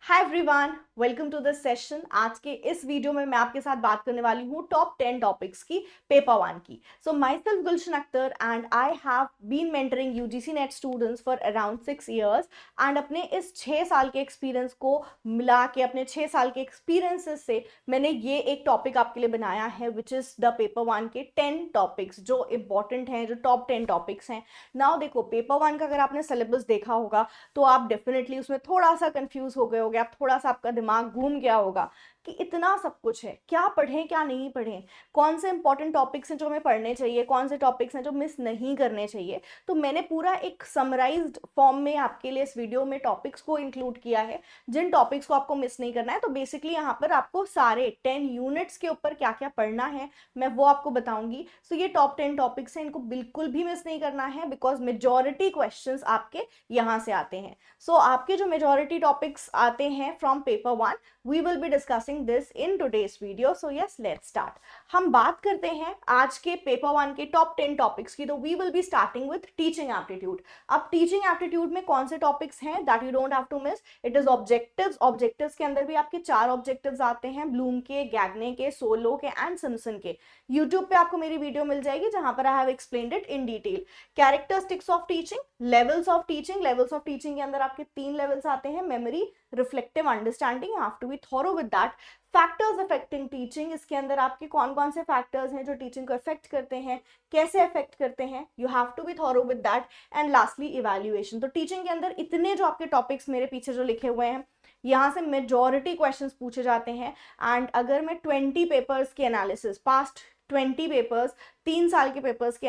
Hi everyone, welcome to this session. आज के इस वीडियो में मैं आपके साथ बात करने वाली हूँ टॉप 10 टॉपिक्स की पेपर वन की। So myself Gulshan Akhtar and I have been mentoring UGC NET students for around 6 years। एंड अपने इस 6 साल के एक्सपीरियंस को मिला के, अपने 6 साल के एक्सपीरियंसेस से मैंने ये एक टॉपिक आपके लिए बनाया है, which is the paper one के 10 टॉपिक्स जो इंपॉर्टेंट हैं, जो टॉप 10 टॉपिक्स हैं। नाउ देखो, पेपर वन का अगर आपने सिलेबस देखा होगा तो आप डेफिनेटली उसमें थोड़ा सा कंफ्यूज हो गए होगे, आप थोड़ा सा आपका दिमाग घूम गया होगा कि इतना सब कुछ है, क्या पढ़ें क्या नहीं पढ़ें, कौन से इंपॉर्टेंट टॉपिक्स हैं जो हमें पढ़ने चाहिए, कौन से टॉपिक्स हैं जो मिस नहीं करने चाहिए। तो मैंने पूरा एक समराइज्ड फॉर्म में आपके लिए इस वीडियो में टॉपिक्स को इंक्लूड किया है, जिन टॉपिक्स को आपको मिस नहीं करना है। तो बेसिकली यहाँ पर आपको सारे 10 यूनिट्स के ऊपर क्या क्या पढ़ना है मैं वो आपको बताऊंगी। सो ये टॉप 10 टॉपिक्स हैं, इनको बिल्कुल भी मिस नहीं करना है, बिकॉज मेजॉरिटी क्वेश्चंस आपके यहाँ से आते हैं। सो आपके जो मेजॉरिटी टॉपिक्स आते हैं from paper one, we will be discussing this in today's video. So yes, let's start. हम बात करते हैं आज के पेपर वन के टॉप 10 टॉपिक्स की। तो we will be starting with teaching aptitude. अब टीचिंग एप्टीट्यूड में कौन से टॉपिक्स हैं that you don't have to miss? It is objectives. Objectives के अंदर भी आपके 4 ऑब्जेक्टिव्स आते हैं, ब्लूम के, गैगने के, सोलो के एंड सिम्पसन के। यूट्यूब पे आपको मेरी वीडियो मिल जाएगी जहां पर I have explained it in detail. Characteristics of teaching, levels of teaching. Levels of teaching के अंदर आपके 3 लेवल्स आते हैं, memory, reflective, understanding. You have to be thorough with that. Factors affecting teaching, इसके अंदर आपके कौन कौन से फैक्टर्स हैं जो टीचिंग को अफेक्ट करते हैं, कैसे अफेक्ट करते हैं, you have to be thorough with that. And lastly evaluation. तो टीचिंग के अंदर इतने जो आपके टॉपिक्स मेरे पीछे जो लिखे हुए हैं, यहाँ से मेजॉरिटी क्वेश्चंस पूछे जाते हैं। एंड अगर मैं 20 पेपर्स के एनालिसिस, पास्ट 20 पेपर्स, 3 साल के पेपर्स के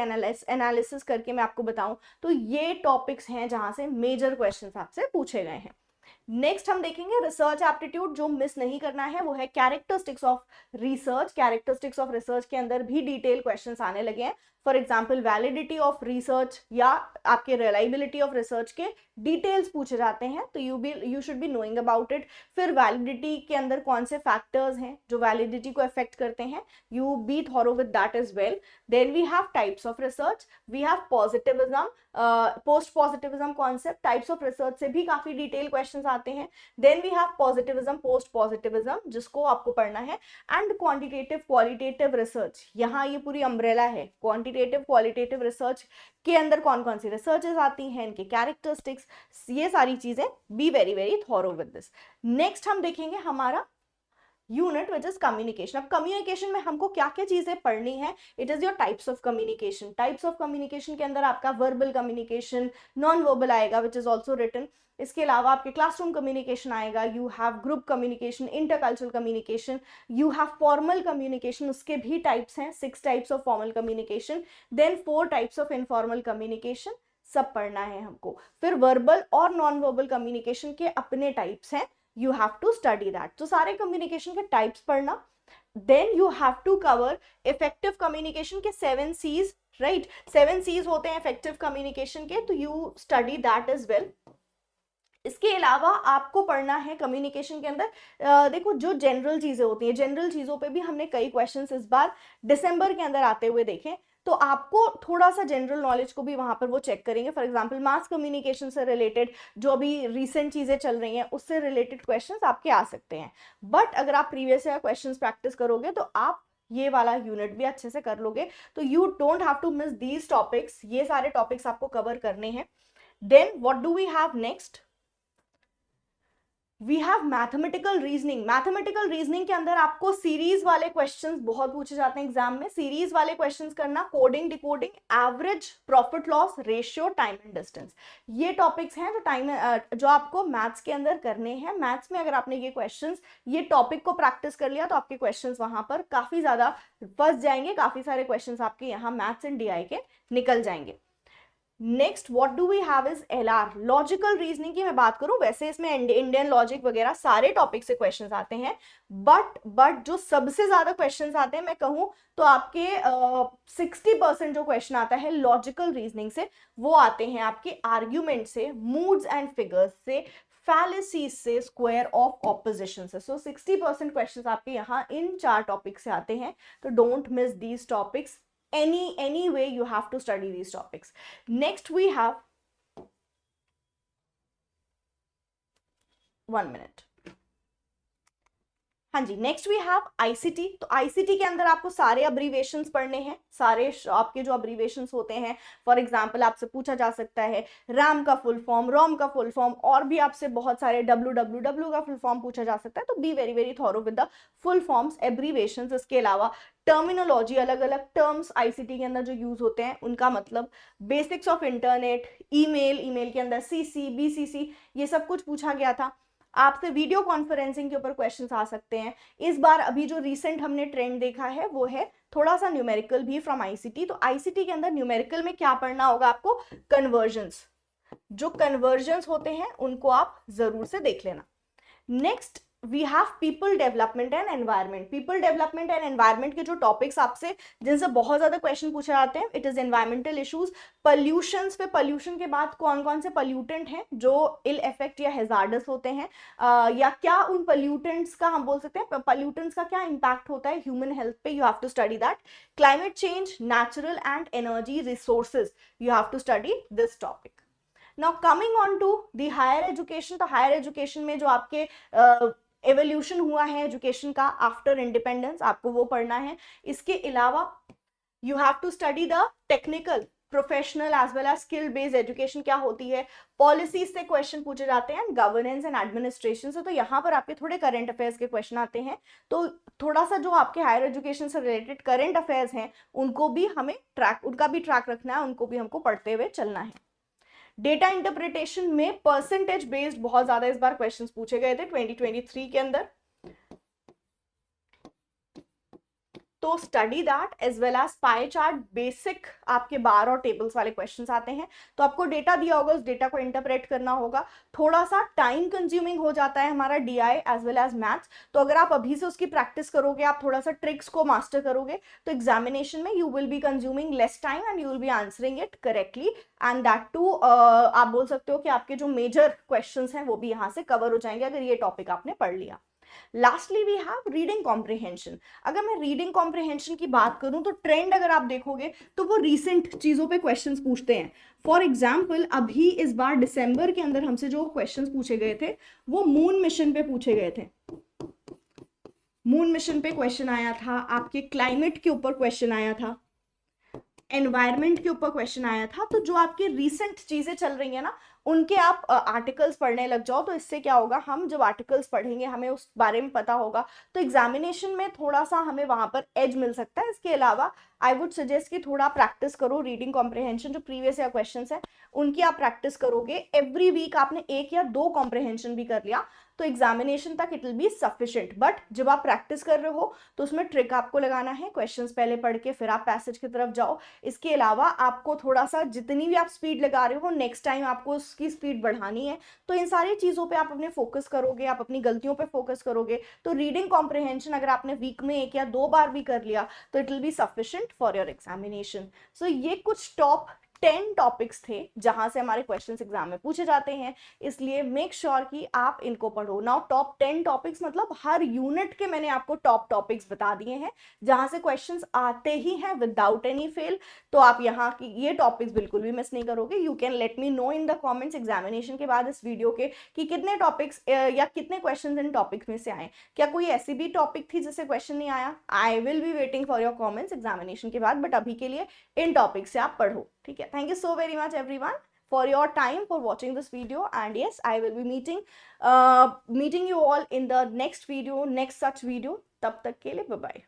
एनालिसिस करके मैं आपको बताऊं, तो ये टॉपिक्स हैं जहां से मेजर क्वेश्चंस आपसे पूछे गए हैं। नेक्स्ट हम देखेंगे रिसर्च एप्टीट्यूड। जो मिस नहीं करना है वो है characteristics of research. Characteristics of research के अंदर भी डिटेल क्वेश्चंस आने लगे हैं। For example, validity of research या आपके रिलायबिलिटी ऑफ रिसर्च के डिटेल्स पूछे जाते हैं, तो you should be knowing about it. फिर वैलिडिटी के अंदर कौन से फैक्टर्स हैं जो वैलिडिटी को अफेक्ट करते हैं, you be thorough with that as well. Then we have types of research, we have positivism, post positivism concept. Types of research से भी काफी डिटेल क्वेश्चंस आते हैं। Then we have positivism, post positivism, जिसको आपको पढ़ना है। एंड क्वांटिटेटिव क्वालिटेटिव रिसर्च, यहाँ ये पूरी अम्ब्रेला है। क्वांटिटेटिव क्वालिटेटिव रिसर्च के अंदर कौन कौन सी रिसर्चेस आती हैं, इनके कैरेक्टरिस्टिक्स, ये सारी चीजें, be very very thorough with this. Next हम देखेंगे हमारा यूनिट विच इज कम्युनिकेशन। अब कम्युनिकेशन में हमको क्या क्या चीजें पढ़नी है? It is your types of communication. Types of communication के अंदर आपका वर्बल कम्युनिकेशन, नॉन वर्बल आएगा विच इज ऑल्सो रिटन। इसके अलावा आपके क्लासरूम कम्युनिकेशन आएगा, you have group communication, intercultural communication, you have formal communication, उसके भी टाइप्स हैं, 6 types of formal communication. Then 4 types of informal communication, सब पढ़ना है हमको। फिर वर्बल और नॉन वर्बल कम्युनिकेशन के अपने टाइप्स हैं, you have to study that। तो सारे कम्युनिकेशन के टाइप्स पढ़ना। Then you have to cover effective communication के 7 C's, राइट? 7 C's होते हैं इफेक्टिव कम्युनिकेशन के, तो you study that as well. इसके अलावा आपको पढ़ना है कम्युनिकेशन के अंदर, देखो जो जनरल चीजें होती हैं, जनरल चीजों पे भी हमने कई क्वेश्चंस इस बार दिसंबर के अंदर आते हुए देखे, तो आपको थोड़ा सा जनरल नॉलेज को भी वहां पर वो चेक करेंगे। फॉर एग्जांपल, मास कम्युनिकेशन से रिलेटेड जो अभी रिसेंट चीजें चल रही हैं उससे रिलेटेड क्वेश्चंस आपके आ सकते हैं। बट अगर आप प्रीवियस ईयर क्वेश्चंस प्रैक्टिस करोगे तो आप ये वाला यूनिट भी अच्छे से कर लोगे। तो you don't have to miss these topics, ये सारे टॉपिक्स आपको कवर करने हैं। Then what do we have next? We have mathematical reasoning. Mathematical reasoning के अंदर आपको सीरीज वाले क्वेश्चंस बहुत पूछे जाते हैं एग्जाम में। सीरीज वाले क्वेश्चंस करना, coding, decoding, average, profit loss, ratio, time and distance, ये टॉपिक्स हैं जो आपको मैथ्स के अंदर करने हैं। मैथ्स में अगर आपने ये क्वेश्चंस, ये टॉपिक को प्रैक्टिस कर लिया तो आपके क्वेश्चंस वहां पर काफी ज्यादा फंस जाएंगे, काफी सारे क्वेश्चंस आपके यहाँ मैथ्स एंड डीआई के निकल जाएंगे। Next what do we have is LR. Logical reasoning की मैं बात करूं, वैसे इसमें इंडियन लॉजिक वगैरह सारे टॉपिक से क्वेश्चंस आते हैं, बट जो सबसे ज्यादा क्वेश्चंस आते हैं मैं कहूं तो आपके 60% जो क्वेश्चन आता है लॉजिकल रीजनिंग से, वो आते हैं आपके आर्ग्यूमेंट से, मूड्स एंड फिगर्स से, फैलेसीज से, स्क्वायर ऑफ ऑपोजिशन से। सो 60% क्वेश्चंस आपके यहाँ इन 4 टॉपिक से आते हैं। तो don't miss these topics, any way you have to study these topics. Next we have 1 minute. हाँ जी, नेक्स्ट वी हैव आईसीटी। तो आईसीटी के अंदर आपको सारे अब्रीवेशंस पढ़ने हैं, सारे आपके जो अब्रीवेशंस होते हैं। फॉर एग्जांपल आपसे पूछा जा सकता है रैम का फुल फॉर्म, रोम का फुल फॉर्म, और भी आपसे बहुत सारे डब्ल्यू का फुल फॉर्म पूछा जा सकता है। तो be very very thorough with the full forms, abbreviations. इसके अलावा टर्मिनोलॉजी, अलग अलग टर्म्स आईसीटी के अंदर जो यूज होते हैं उनका मतलब, basics of internet, email, email के अंदर सीसी, बीसीसी, ये सब कुछ पूछा गया था। आपसे वीडियो कॉन्फ्रेंसिंग के ऊपर क्वेश्चंस आ सकते हैं। इस बार अभी जो रिसेंट हमने ट्रेंड देखा है वो है थोड़ा सा न्यूमेरिकल भी फ्रॉम आईसीटी। तो आईसीटी के अंदर न्यूमेरिकल में क्या पढ़ना होगा आपको, कन्वर्जन्स। जो कन्वर्जन्स होते हैं उनको आप जरूर से देख लेना। Next we have people development and environment. People development and environment के जो टॉपिक्स आपसे जिनसे बहुत ज्यादा क्वेश्चन पूछे जाते हैं, it is environmental issues, pollutions पे, पॉल्यूशन के बाद कौन कौन से पॉल्यूटेंट हैं जो इल इफेक्ट या हैजार्डस होते हैं, या क्या उन पॉल्यूटेंट्स का हम बोल सकते हैं पॉल्यूटेंट्स का क्या इंपैक्ट होता है ह्यूमन हेल्थ पे, you have to study that. Climate change, natural and energy resources, you have to study this topic. Now coming on to the higher education. तो हायर एजुकेशन में जो आपके एवोल्यूशन हुआ है एजुकेशन का आफ्टर इंडिपेंडेंस, आपको वो पढ़ना है। इसके अलावा you have to study the technical, professional as well as skill based education क्या होती है। पॉलिसीज से क्वेश्चन पूछे जाते हैं, गवर्नेंस एंड एडमिनिस्ट्रेशन से। तो यहाँ पर आपके थोड़े करंट अफेयर्स के क्वेश्चन आते हैं। तो थोड़ा सा जो आपके हायर एजुकेशन से रिलेटेड करंट अफेयर्स हैं उनको भी हमें उनका भी ट्रैक रखना है, उनको भी हमको पढ़ते हुए चलना है। डेटा इंटरप्रिटेशन में परसेंटेज बेस्ड बहुत ज्यादा इस बार क्वेश्चंस पूछे गए थे 2023 के अंदर। तो study that as well as pie chart, basic आपके बार और टेबल्स वाले क्वेश्चंस आते हैं। तो आपको डेटा दिया होगा, उस डेटा को इंटरप्रेट करना होगा। थोड़ा सा टाइम कंज्यूमिंग हो जाता है हमारा DI as well as maths. तो अगर आप अभी से उसकी प्रैक्टिस करोगे, आप थोड़ा सा ट्रिक्स को मास्टर करोगे, तो एग्जामिनेशन में you will be consuming less time and you will be answering it correctly. And that too आप बोल सकते हो कि आपके जो मेजर क्वेश्चंस हैं वो भी यहाँ से कवर हो जाएंगे अगर ये टॉपिक आपने पढ़ लिया। Lastly we have reading comprehension. अगर मैं रीडिंग कॉम्प्रिहेंशन की बात करूं तो ट्रेंड अगर आप देखोगे तो वो रीसेंट चीजों पे क्वेश्चंस पूछते हैं। फॉर एग्जाम्पल अभी इस बार दिसंबर के अंदर हमसे जो क्वेश्चंस पूछे गए थे वो मून मिशन पे पूछे गए थे। मून मिशन पे क्वेश्चन आया था, आपके क्लाइमेट के ऊपर क्वेश्चन आया था, एनवायरमेंट के ऊपर क्वेश्चन आया था। तो जो आपके रीसेंट चीजें चल रही है ना उनके आप आर्टिकल्स पढ़ने लग जाओ। तो इससे क्या होगा, हम जब आर्टिकल्स पढ़ेंगे हमें उस बारे में पता होगा, तो एग्जामिनेशन में थोड़ा सा हमें वहां पर एज मिल सकता है। इसके अलावा आई वुड सजेस्ट कि थोड़ा प्रैक्टिस करो रीडिंग कॉम्प्रिहेंशन, जो प्रीवियस ईयर क्वेश्चंस है उनकी आप प्रैक्टिस करोगे। एवरी वीक आपने एक या दो कॉम्प्रिहेंशन भी कर लिया तो एग्जामिनेशन तक it will be sufficient. But जब आप प्रैक्टिस कर रहे हो तो उसमें ट्रिक आपको लगाना है, क्वेश्चंस पहले पढ़ के फिर आप पैसेज की तरफ जाओ। इसके अलावा आपको थोड़ा सा जितनी भी आप स्पीड लगा रहे हो नेक्स्ट टाइम आपको उसकी स्पीड बढ़ानी है। तो इन सारी चीजों पे आप अपने फोकस करोगे, आप अपनी गलतियों पे फोकस करोगे। तो रीडिंग कॉम्प्रिहेंशन अगर आपने वीक में एक या दो बार भी कर लिया तो it will be sufficient for your examination. So ये कुछ टॉप 10 टॉपिक्स थे जहां से हमारे क्वेश्चंस एग्जाम में पूछे जाते हैं, इसलिए मेक श्योर कि आप इनको पढ़ो। नाउ टॉप 10 टॉपिक्स मतलब हर यूनिट के मैंने आपको टॉप टॉपिक्स बता दिए हैं जहां से क्वेश्चंस आते ही हैं विदाउट एनी फेल। तो आप यहाँ की ये टॉपिक्स बिल्कुल भी मिस नहीं करोगे। You can let me know in the comments examination के बाद इस वीडियो के कि कितने टॉपिक्स या कितने क्वेश्चन इन टॉपिक्स में से आए। क्या कोई ऐसी भी टॉपिक थी जिससे क्वेश्चन नहीं आया? I will be waiting for your comments examination के बाद, बट अभी के लिए इन टॉपिक से आप पढ़ो, ठीक है। Thank you so very much everyone for your time for watching this video, and yes, I will be meeting you all in the next video, next such video. तब तक के लिए bye bye.